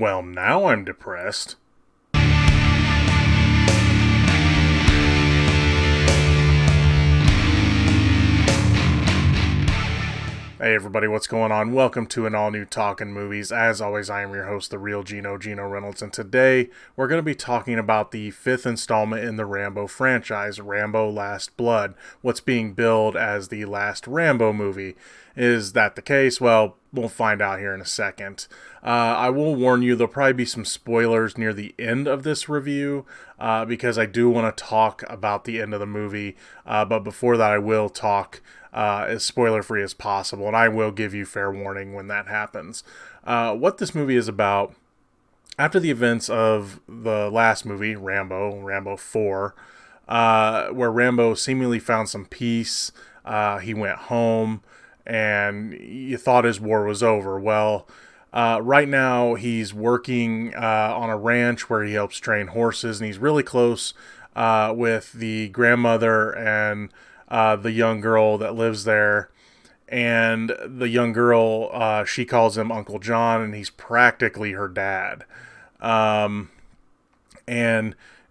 Well, now I'm depressed. Hey everybody, what's going on? Welcome to an all-new Talkin Movies. As always, I am your host, the real Geno Reynolds, and today we're going to be talking about the fifth installment in the Rambo franchise, Rambo Last Blood, what's being billed as the last Rambo movie. Is that the case? Well, we'll find out here in a second. I will warn you, there'll probably be some spoilers near the end of this review, because I do want to talk about the end of the movie, but before that I will talk as spoiler-free as possible, and I will give you fair warning when that happens. What this movie is about, after the events of the last movie, Rambo 4, where Rambo seemingly found some peace, he went home, and you thought his war was over. Well, right now he's working on a ranch where he helps train horses, and he's really close with the grandmother and the young girl that lives there. And the young girl, she calls him Uncle John, and he's practically her dad. And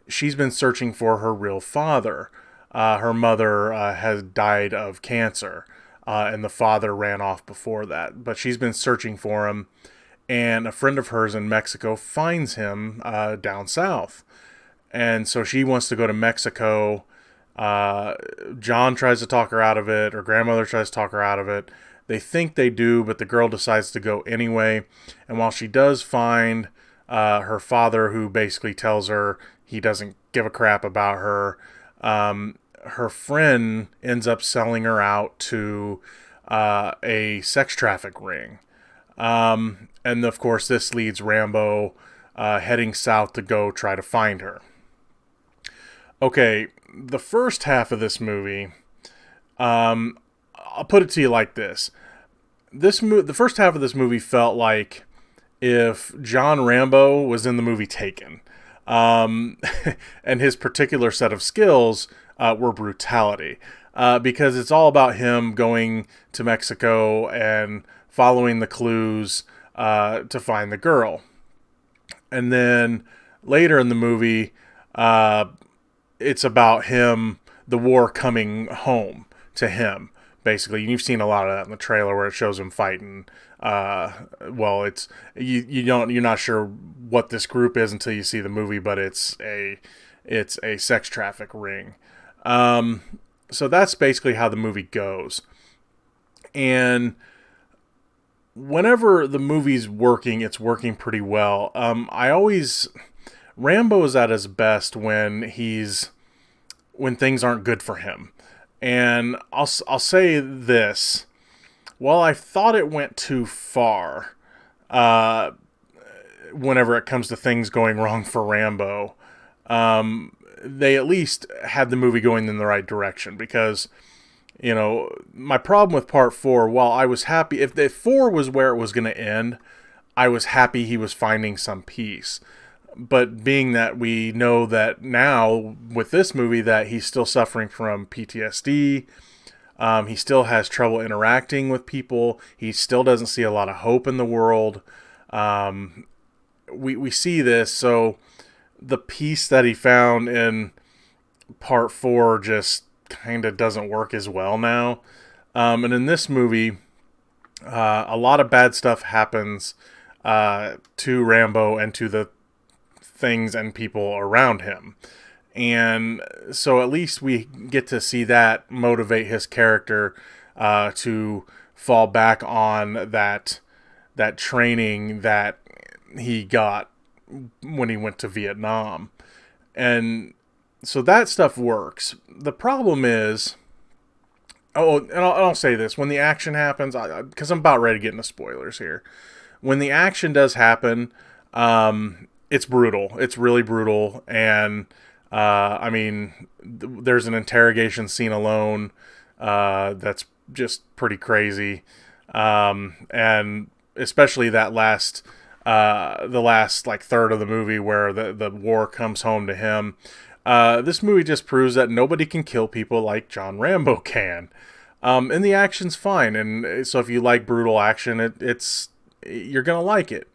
she's been searching for her real father. Her mother has died of cancer, and the father ran off before that. But she's been searching for him, and a friend of hers in Mexico finds him down south. And so she wants to go to Mexico. John tries to talk her out of it. Her grandmother tries to talk her out of it. They think they do, but the girl decides to go anyway. And while she does find her father, who basically tells her he doesn't give a crap about her, her friend ends up selling her out to a sex traffic ring. And of course, this leads Rambo heading south to go try to find her. Okay, the first half of this movie, I'll put it to you like this. The first half of this movie felt like if John Rambo was in the movie Taken. And his particular set of skills were brutality. Because it's all about him going to Mexico and following the clues to find the girl. And then later in the movie, it's about him, the war coming home to him, basically. And you've seen a lot of that in the trailer where it shows him fighting. Well, it's you're not sure what this group is until you see the movie, but it's a sex traffic ring. So that's basically how the movie goes. And whenever the movie's working, it's working pretty well. Rambo is at his best when things aren't good for him. And I'll say this. While I thought it went too far, whenever it comes to things going wrong for Rambo, they at least had the movie going in the right direction. Because, my problem with part 4, while I was happy, if 4 was where it was going to end, I was happy he was finding some peace. But being that we know that now with this movie that he's still suffering from PTSD, he still has trouble interacting with people, he still doesn't see a lot of hope in the world. We see this, so the peace that he found in part 4 just kind of doesn't work as well now. And in this movie, a lot of bad stuff happens to Rambo and to the things and people around him. And so at least we get to see that motivate his character to fall back on that training that he got when he went to Vietnam. And so that stuff works. The problem is, and I'll say this, when the action happens, because I'm about ready to get into spoilers here. When the action does happen, it's brutal. It's really brutal. And, there's an interrogation scene alone that's just pretty crazy. And especially that the last third of the movie where the war comes home to him. This movie just proves that nobody can kill people like John Rambo can. And the action's fine. And so if you like brutal action, you're going to like it.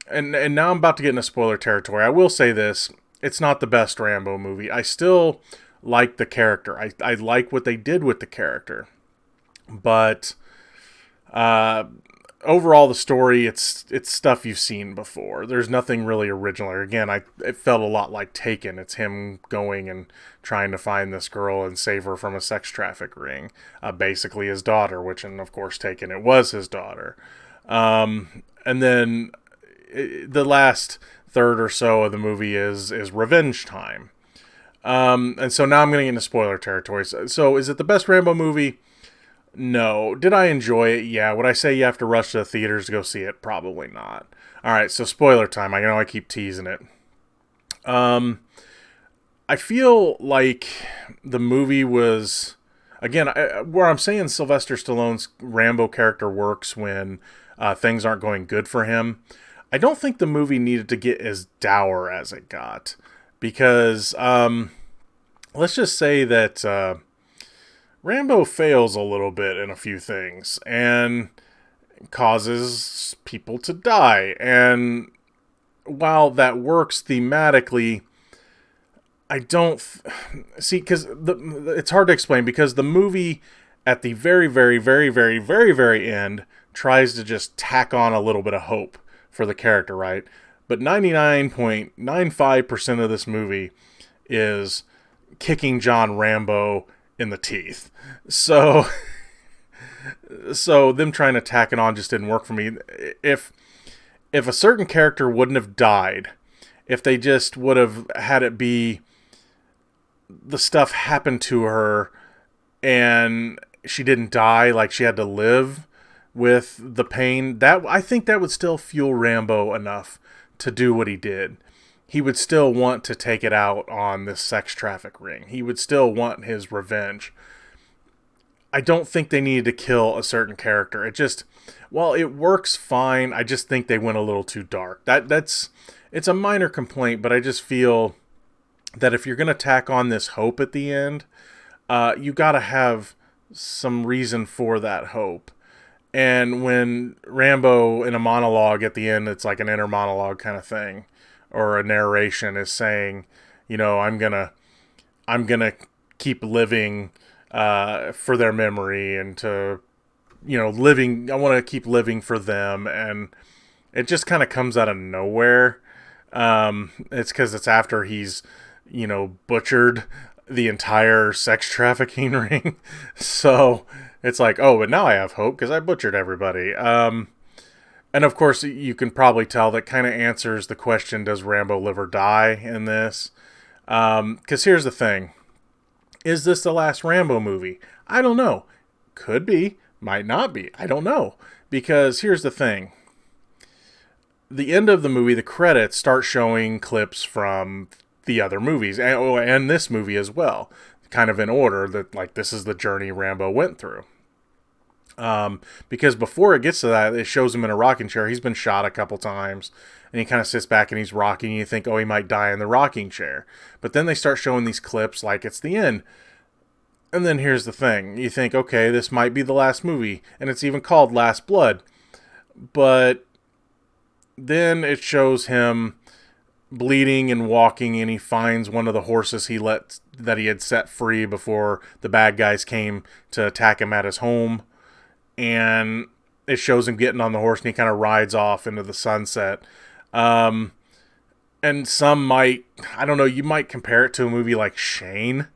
and now I'm about to get into spoiler territory. I will say this: it's not the best Rambo movie. I still like the character. I like what they did with the character, but overall, the story it's stuff you've seen before. There's nothing really original. Again, it felt a lot like Taken. It's him going and trying to find this girl and save her from a sex traffic ring, basically his daughter. Which, and of course, Taken, it was his daughter. And then the last third or so of the movie is revenge time. And so now I'm going to get into spoiler territory. So is it the best Rambo movie? No. Did I enjoy it? Yeah. Would I say you have to rush to the theaters to go see it? Probably not. All right, so spoiler time. I know I keep teasing it. I feel like the movie was, again, where I'm saying Sylvester Stallone's Rambo character works when things aren't going good for him. I don't think the movie needed to get as dour as it got. Because let's just say that Rambo fails a little bit in a few things and causes people to die. And while that works thematically, I don't see, because it's hard to explain, because the movie at the very, very, very, very, very, very end tries to just tack on a little bit of hope for the character, right? But 99.95% of this movie is kicking John Rambo in the teeth. So them trying to tack it on just didn't work for me. If a certain character wouldn't have died, if they just would have had it be the stuff happened to her and she didn't die, like she had to live with the pain, that I think that would still fuel Rambo enough to do what he did. He would still want to take it out on this sex traffic ring. He would still want his revenge. I don't think they needed to kill a certain character. It just, well, it works fine. I just think they went a little too dark. It's a minor complaint, but I just feel that if you're going to tack on this hope at the end, you got to have some reason for that hope. And when Rambo, in a monologue at the end, it's like an inner monologue kind of thing, or a narration, is saying, you know, I'm gonna keep living for their memory, and to, you know, living. I want to keep living for them, and it just kind of comes out of nowhere. It's because it's after he's, you know, butchered the entire sex trafficking ring, so it's like, oh, but now I have hope because I butchered everybody. And of course, you can probably tell that kind of answers the question, does Rambo live or die in this? Because here's the thing. Is this the last Rambo movie? I don't know. Could be. Might not be. I don't know. Because here's the thing. The end of the movie, the credits start showing clips from the other movies, and this movie as well. Kind of in order, that like this is the journey Rambo went through. Because before it gets to that, it shows him in a rocking chair. He's been shot a couple times, and he kind of sits back and he's rocking, and you think, oh, he might die in the rocking chair. But then they start showing these clips like it's the end. And then here's the thing. You think, okay, this might be the last movie, and it's even called Last Blood. But then it shows him bleeding and walking, and he finds one of the horses that he had set free before the bad guys came to attack him at his home. And it shows him getting on the horse, and he kind of rides off into the sunset. And some might, I don't know, you might compare it to a movie like Shane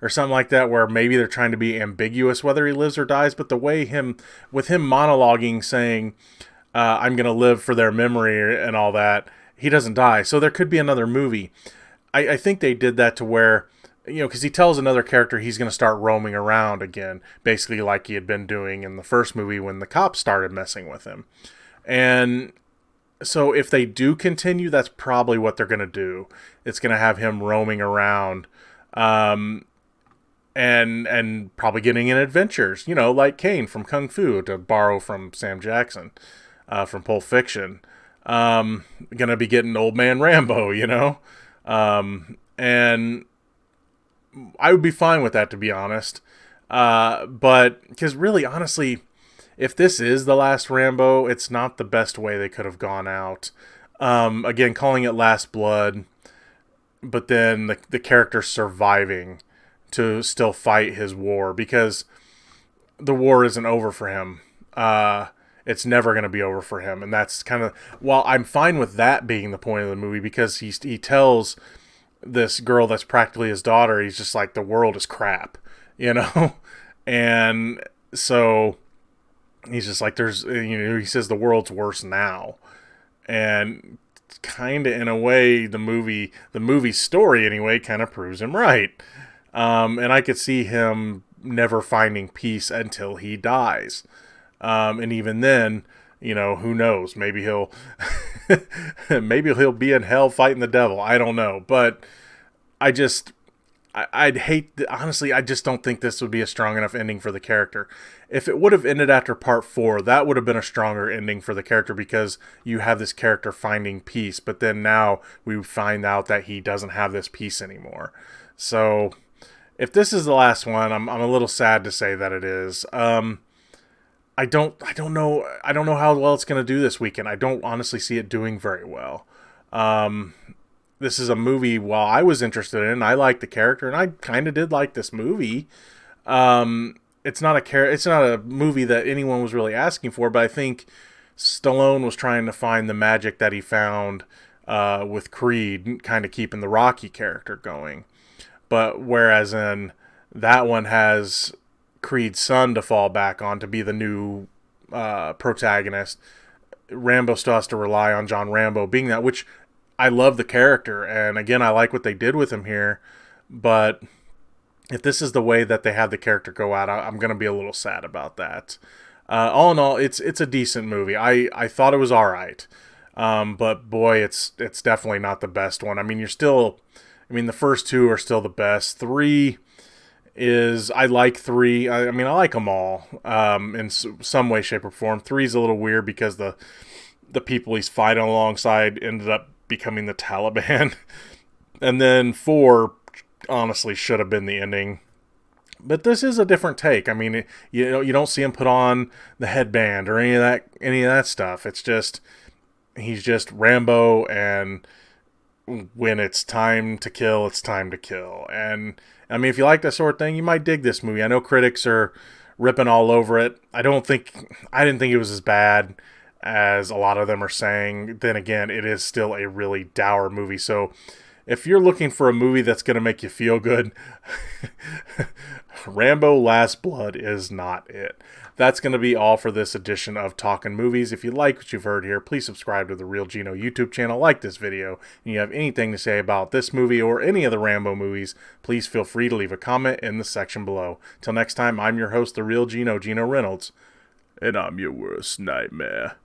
or something like that, where maybe they're trying to be ambiguous whether he lives or dies. But the way with him monologuing, saying, I'm going to live for their memory and all that, he doesn't die. So there could be another movie. I think they did that to where, you know, because he tells another character he's going to start roaming around again, basically like he had been doing in the first movie when the cops started messing with him. And so if they do continue, that's probably what they're going to do. It's going to have him roaming around, and probably getting in adventures, you know, like Kane from Kung Fu, to borrow from Sam Jackson from Pulp Fiction. Going to be getting Old Man Rambo, you know, and I would be fine with that, to be honest. But because really, honestly, if this is the last Rambo, it's not the best way they could have gone out. Again, calling it Last Blood, but then the character surviving to still fight his war, because the war isn't over for him. It's never going to be over for him. And that's kind of, while I'm fine with that being the point of the movie, because he tells this girl that's practically his daughter, he's just like, the world is crap, you know? And so he's just like, he says the world's worse now. And kind of in a way, the movie story anyway, kind of proves him right. And I could see him never finding peace until he dies. And even then, who knows? Maybe he'll be in hell fighting the devil. I don't know. But I'd hate, honestly, I just don't think this would be a strong enough ending for the character. If it would have ended after part 4, that would have been a stronger ending for the character, because you have this character finding peace, but then now we find out that he doesn't have this peace anymore. So if this is the last one, I'm a little sad to say that it is. I don't know how well it's going to do this weekend. I don't honestly see it doing very well. This is a movie, while I was interested in, I liked the character, and I kind of did like this movie. It's not a movie that anyone was really asking for, but I think Stallone was trying to find the magic that he found with Creed, kind of keeping the Rocky character going. But whereas in that one has Creed's son to fall back on to be the new protagonist, Rambo still has to rely on John Rambo being that, which I love the character, and again, I like what they did with him here, but if this is the way that they have the character go out, I'm going to be a little sad about that. All in all, it's a decent movie. I thought it was all right, but boy, it's definitely not the best one. I mean, the first 2 are still the best. 3 is, I like 3. I like them all in some way, shape, or form. 3 is a little weird because the people he's fighting alongside ended up becoming the Taliban. And then 4 honestly should have been the ending. But this is a different take. I mean, you don't see him put on the headband or any of that stuff. It's just, he's just Rambo, and when it's time to kill, it's time to kill. And I mean, if you like that sort of thing, you might dig this movie. I know critics are ripping all over it. I didn't think it was as bad as a lot of them are saying. Then again, it is still a really dour movie. So if you're looking for a movie that's going to make you feel good, Rambo Last Blood is not it. That's going to be all for this edition of Talkin Movies. If you like what you've heard here, please subscribe to the Real Geno YouTube channel, like this video, and you have anything to say about this movie or any of the Rambo movies, please feel free to leave a comment in the section below. Till next time, I'm your host, the Real Geno, Geno Reynolds, and I'm your worst nightmare.